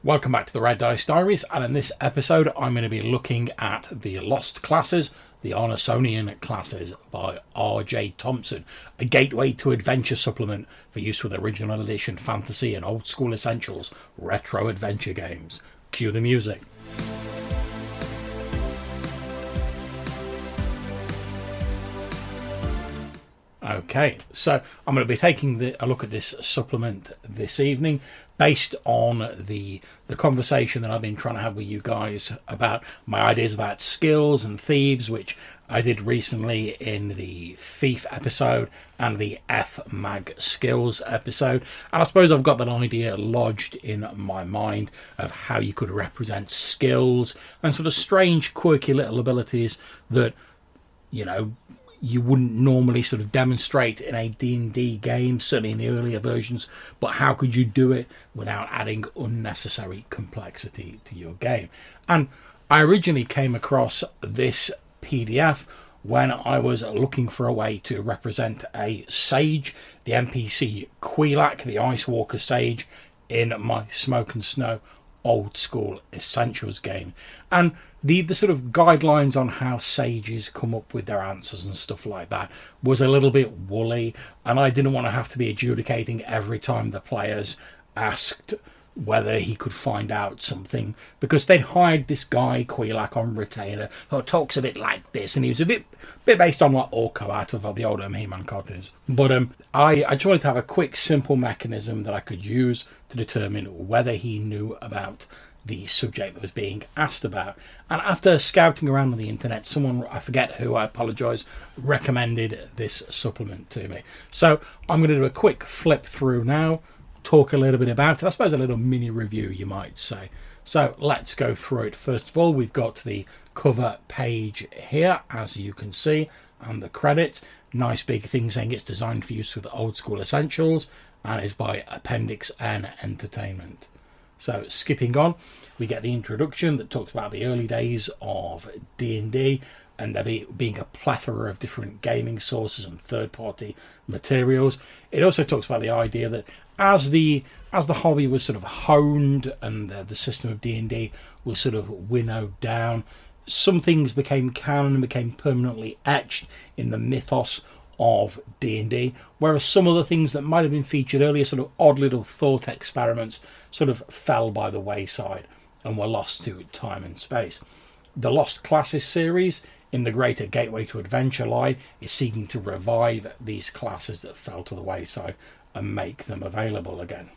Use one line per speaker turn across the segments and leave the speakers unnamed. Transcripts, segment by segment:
Welcome back to the Red Dice Diaries, and in this episode I'm going to be looking at the Lost Classes, the Arnesonian Classes by R.J. Thompson, a gateway to adventure supplement for use with original edition fantasy and old school essentials retro adventure games. Cue the music. Okay, so I'm going to be taking a look at this supplement this evening based on the conversation that I've been trying to have with you guys about my ideas about skills and thieves, which I did recently in the Thief episode and the F-Mag skills episode. And I suppose I've got that idea lodged in my mind of how you could represent skills and sort of strange, quirky little abilities that, you know, you wouldn't normally sort of demonstrate in a D&D game, certainly in the earlier versions, but how could you do it without adding unnecessary complexity to your game? And I originally came across this PDF when I was looking for a way to represent a sage, the NPC Quelac, the Ice Walker sage, in my Smoke and Snow old school essentials game. And the sort of guidelines on how sages come up with their answers and stuff like that was a little bit woolly, and I didn't want to have to be adjudicating every time the players asked whether he could find out something, because they'd hired this guy Quelac on retainer who talks a bit like this, and he was a bit based on like Orko out of the older He-Man cartoons. But I just wanted to have a quick simple mechanism that I could use to determine whether he knew about the subject that was being asked about. And after scouting around on the internet, someone, I forget who, I apologise, recommended this supplement to me. So I'm going to do a quick flip through now, talk a little bit about it. I suppose a little mini review, you might say. So let's go through it. First of all, we've got the cover page here, as you can see, and the credits. Nice big thing saying it's designed for use with old school essentials and is by Appendix-N Entertainment. So skipping on, we get the introduction that talks about the early days of D&D and there being a plethora of different gaming sources and third-party materials. It also talks about the idea that as the hobby was sort of honed and the system of D&D was sort of winnowed down, some things became canon and became permanently etched in the mythos of D&D, whereas some other things that might have been featured earlier, sort of odd little thought experiments, sort of fell by the wayside and were lost to time and space. The Lost Classes series in the greater Gateway to Adventure line is seeking to revive these classes that fell to the wayside and make them available again.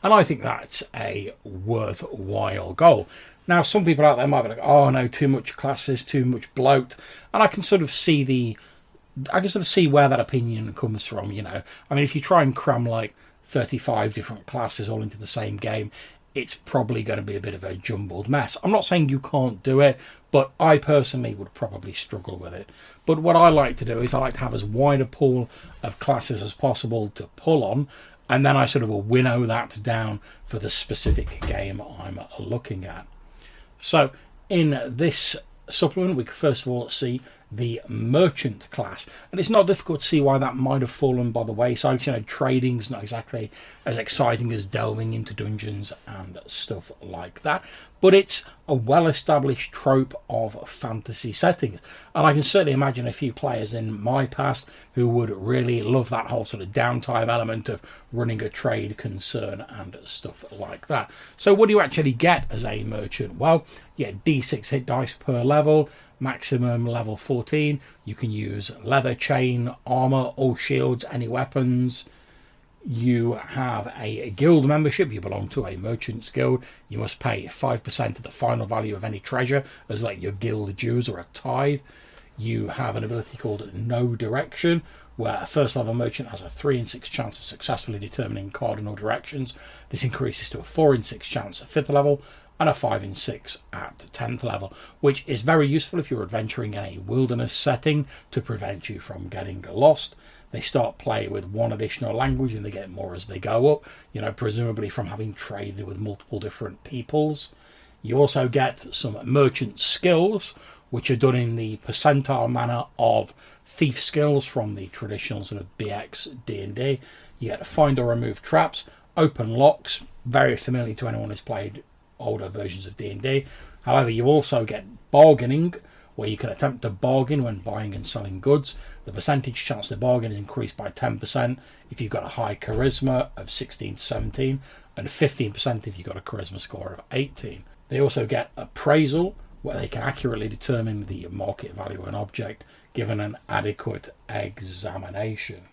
And I think that's a worthwhile goal. Now, some people out there might be like, oh no, too much classes, too much bloat. And I can sort of see where that opinion comes from, you know. I mean, if you try and cram like 35 different classes all into the same game, it's probably going to be a bit of a jumbled mess. I'm not saying you can't do it, but I personally would probably struggle with it. But what I like to do is I like to have as wide a pool of classes as possible to pull on, and then I sort of winnow that down for the specific game I'm looking at. So in this supplement, we can first of all see the merchant class, and it's not difficult to see why that might have fallen by the wayside. You know, trading's not exactly as exciting as delving into dungeons and stuff like that, but it's a well-established trope of fantasy settings, and I can certainly imagine a few players in my past who would really love that whole sort of downtime element of running a trade concern and stuff like that. So what do you actually get as a merchant? Well, you get D6 hit dice per level, maximum level 14. You can use leather, chain, armor, all shields, any weapons. You have a guild membership. You belong to a merchant's guild. You must pay 5% of the final value of any treasure as like your guild dues or a tithe. You have an ability called No Direction, where a first level merchant has a 3 in 6 chance of successfully determining cardinal directions. This increases to a 4 in 6 chance at 5th level and a 5 in 6 at 10th level, which is very useful if you're adventuring in a wilderness setting to prevent you from getting lost. They start play with one additional language and they get more as they go up, you know, presumably from having traded with multiple different peoples. You also get some merchant skills, which are done in the percentile manner of thief skills from the traditional sort of BX D&D. You get to find or remove traps, open locks, very familiar to anyone who's played older versions of D&D. However, you also get bargaining, where you can attempt to bargain when buying and selling goods. The percentage chance to bargain is increased by 10% if you've got a high charisma of 16 to 17, and 15% if you've got a charisma score of 18. They also get appraisal, where they can accurately determine the market value of an object given an adequate examination.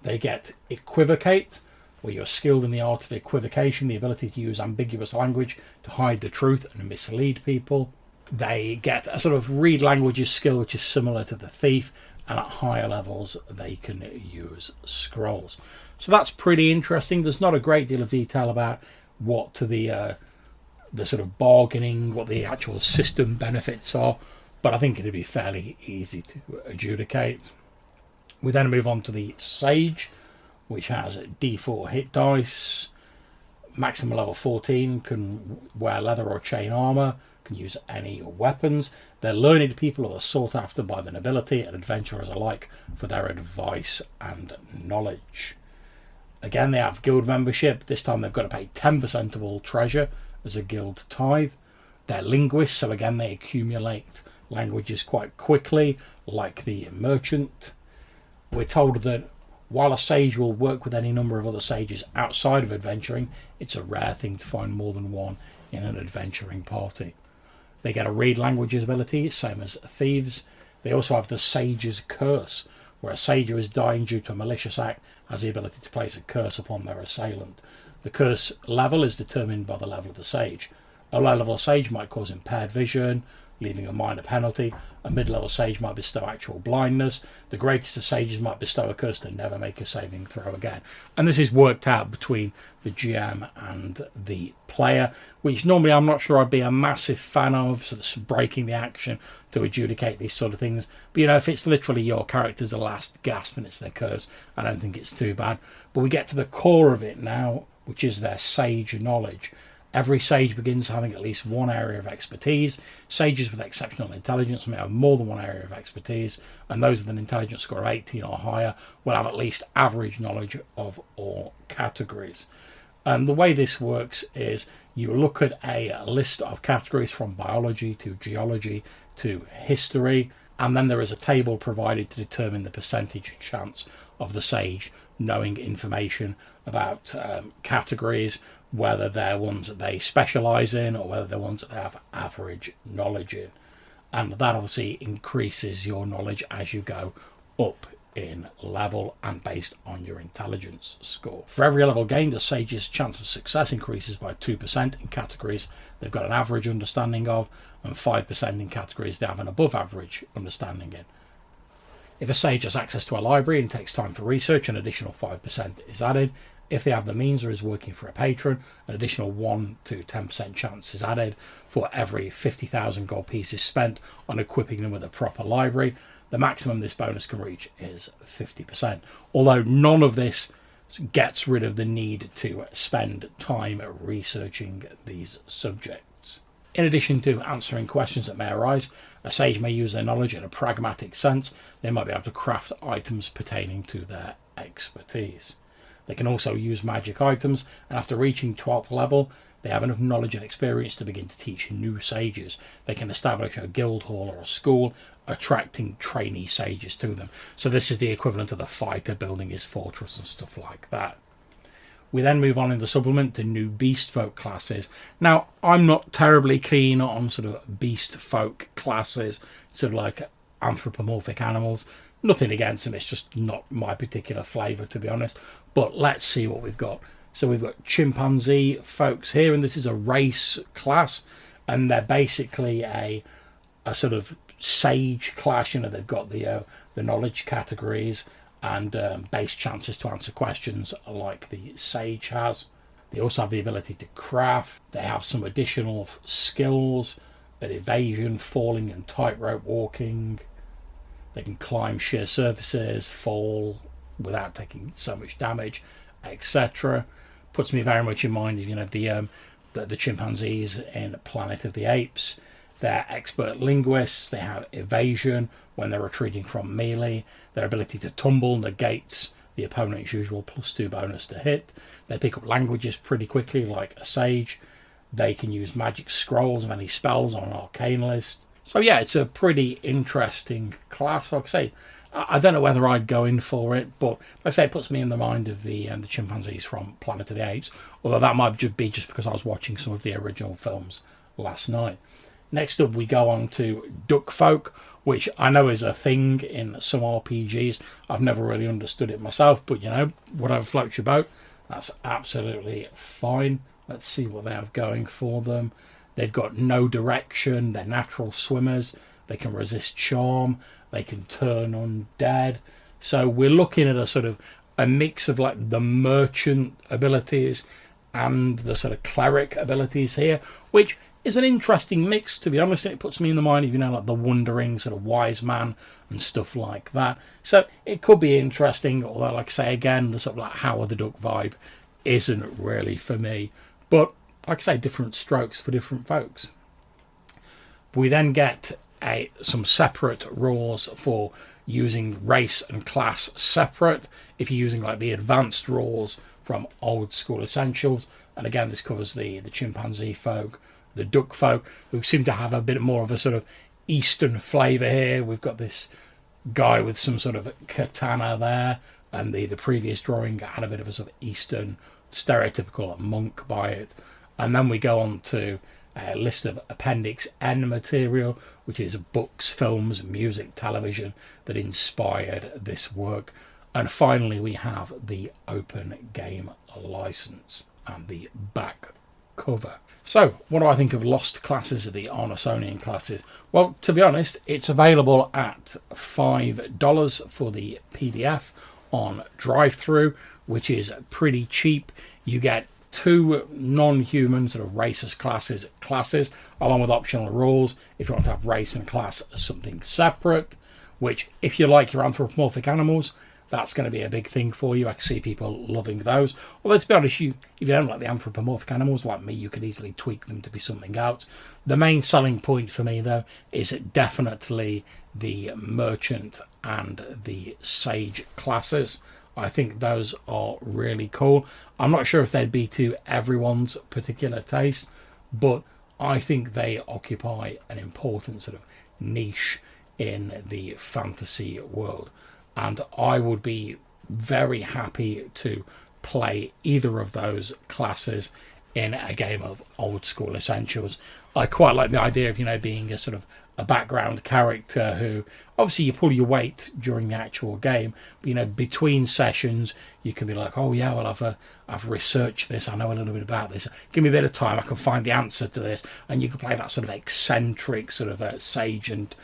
They get equivocate, where you're skilled in the art of equivocation, the ability to use ambiguous language to hide the truth and mislead people. They get a sort of read languages skill, which is similar to the thief, and at higher levels they can use scrolls. So that's pretty interesting. There's not a great deal of detail about what the sort of bargaining, what the actual system benefits are, but I think it'd be fairly easy to adjudicate. We then move on to the Sage, which has D4 hit dice, maximum level 14, can wear leather or chain armor, can use any weapons. They're learned people who are sought after by the nobility and adventurers alike for their advice and knowledge. Again, they have guild membership. This time they've got to pay 10% of all treasure as a guild tithe. They're linguists, so again they accumulate languages quite quickly, like the merchant. We're told that while a sage will work with any number of other sages outside of adventuring, it's a rare thing to find more than one in an adventuring party. They get a read languages ability, same as thieves. They also have the Sage's Curse, where a sage who is dying due to a malicious act has the ability to place a curse upon their assailant. The curse level is determined by the level of the sage. A low-level sage might cause impaired vision, leaving a minor penalty. A mid-level sage might bestow actual blindness. The greatest of sages might bestow a curse to never make a saving throw again. And this is worked out between the GM and the player, which normally I'm not sure I'd be a massive fan of, sort of breaking the action to adjudicate these sort of things. But you know, if it's literally your character's last gasp and it's their curse, I don't think it's too bad. But we get to the core of it now, which is their sage knowledge. Every sage begins having at least one area of expertise. Sages with exceptional intelligence may have more than one area of expertise, and those with an intelligence score of 18 or higher will have at least average knowledge of all categories. And the way this works is you look at a list of categories from biology to geology to history, and then there is a table provided to determine the percentage chance of the sage knowing information about categories, whether they're ones that they specialise in or whether they're ones that they have average knowledge in. And that obviously increases your knowledge as you go up in level and based on your intelligence score. For every level gained, the sage's chance of success increases by 2% in categories they've got an average understanding of, and 5% in categories they have an above average understanding in. If a sage has access to a library and takes time for research, an additional 5% is added. If they have the means or is working for a patron, an additional 1 to 10% chance is added for every 50,000 gold pieces spent on equipping them with a proper library. The maximum this bonus can reach is 50%. Although none of this gets rid of the need to spend time researching these subjects. In addition to answering questions that may arise, a sage may use their knowledge in a pragmatic sense. They might be able to craft items pertaining to their expertise. They can also use magic items, and after reaching 12th level, they have enough knowledge and experience to begin to teach new sages. They can establish a guild hall or a school, attracting trainee sages to them. So this is the equivalent of the fighter building his fortress and stuff like that. We then move on in the supplement to new beast folk classes. Now, I'm not terribly keen on sort of beast folk classes, sort of like anthropomorphic animals. Nothing against them, it's just not my particular flavour, to be honest. But let's see what we've got. So we've got chimpanzee folks here, and this is a race class, and they're basically a sort of sage class. You know, they've got the knowledge categories and base chances to answer questions like the sage has. They also have the ability to craft. They have some additional skills at evasion, falling and tightrope walking. They can climb sheer surfaces, fall without taking so much damage, etc. Puts me very much in mind of, you know, the chimpanzees in Planet of the Apes. They're expert linguists. They have evasion when they're retreating from melee. Their ability to tumble negates the opponent's usual +2 bonus to hit. They pick up languages pretty quickly, like a sage. They can use magic scrolls and any spells on an arcane list. So yeah, it's a pretty interesting class. Like I say, I don't know whether I'd go in for it, but like I say, it puts me in the mind of the chimpanzees from Planet of the Apes, although that might be just because I was watching some of the original films last night. Next up, we go on to Duck Folk, which I know is a thing in some RPGs. I've never really understood it myself, but whatever floats your boat, that's absolutely fine. Let's see what they have going for them. They've got no direction, they're natural swimmers, they can resist charm, they can turn undead. So we're looking at a sort of a mix of like the merchant abilities and the sort of cleric abilities here, which is an interesting mix, to be honest. It puts me in the mind of, like the wandering sort of wise man and stuff like that. So it could be interesting, although, like I say again, the sort of like Howard the Duck vibe isn't really for me. But like I say, different strokes for different folks. We then get some separate rules for using race and class separate. If you're using like the advanced rules from Old School Essentials, and again this covers the chimpanzee folk, the duck folk, who seem to have a bit more of a sort of Eastern flavour here. We've got this guy with some sort of katana there, and the previous drawing had a bit of a sort of Eastern stereotypical monk by it. And then we go on to a list of Appendix-N material, which is books, films, music, television that inspired this work. And finally we have the open game license and the back cover. So what do I think of Lost Classes of the Arnesonian classes? Well, to be honest, it's available at $5 for the PDF on drive-through, which is pretty cheap. You get 2 non-human sort of racist classes along with optional rules if you want to have race and class as something separate, which if you like your anthropomorphic animals, that's going to be a big thing for you. I can see people loving those. Although, to be honest, if you don't like the anthropomorphic animals like me, you could easily tweak them to be something else. The main selling point for me, though, is definitely the merchant and the sage classes. I think those are really cool. I'm not sure if they'd be to everyone's particular taste, but I think they occupy an important sort of niche in the fantasy world. And I would be very happy to play either of those classes in a game of Old School Essentials. I quite like the idea of, being a sort of a background character who, obviously you pull your weight during the actual game, but between sessions you can be like, oh yeah, well I've researched this, I know a little bit about this, give me a bit of time, I can find the answer to this, and you can play that sort of eccentric sort of sage and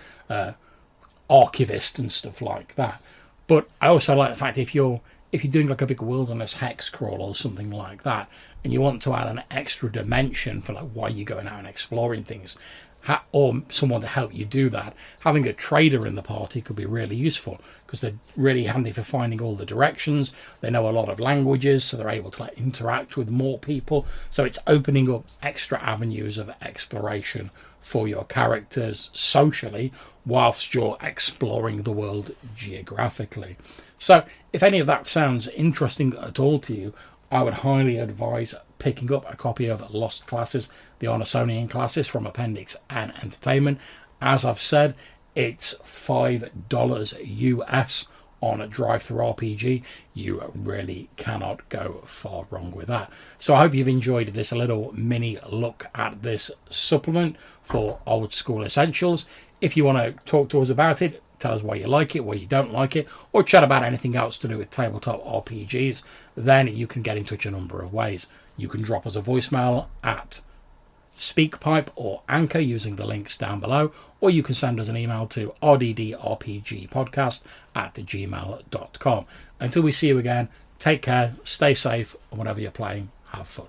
archivist and stuff like that. But I also like the fact if you're doing like a big wilderness hex crawl or something like that, and you want to add an extra dimension for like why you're going out and exploring things, or someone to help you do that, having a trader in the party could be really useful, because they're really handy for finding all the directions. They know a lot of languages, so they're able to interact with more people. So it's opening up extra avenues of exploration for your characters socially, whilst you're exploring the world geographically. So if any of that sounds interesting at all to you, I would highly advise picking up a copy of Lost Classes, the Arnesonian classes from Appendix-N Entertainment. As I've said, it's $5 US on a drive-through RPG. You really cannot go far wrong with that. So I hope you've enjoyed this little mini look at this supplement for Old School Essentials. If you want to talk to us about it, tell us why you like it, why you don't like it, or chat about anything else to do with tabletop RPGs, then you can get in touch a number of ways. You can drop us a voicemail at SpeakPipe or Anchor using the links down below, or you can send us an email to rddrpgpodcast@gmail.com. Until we see you again, take care, stay safe, and whatever you're playing, have fun.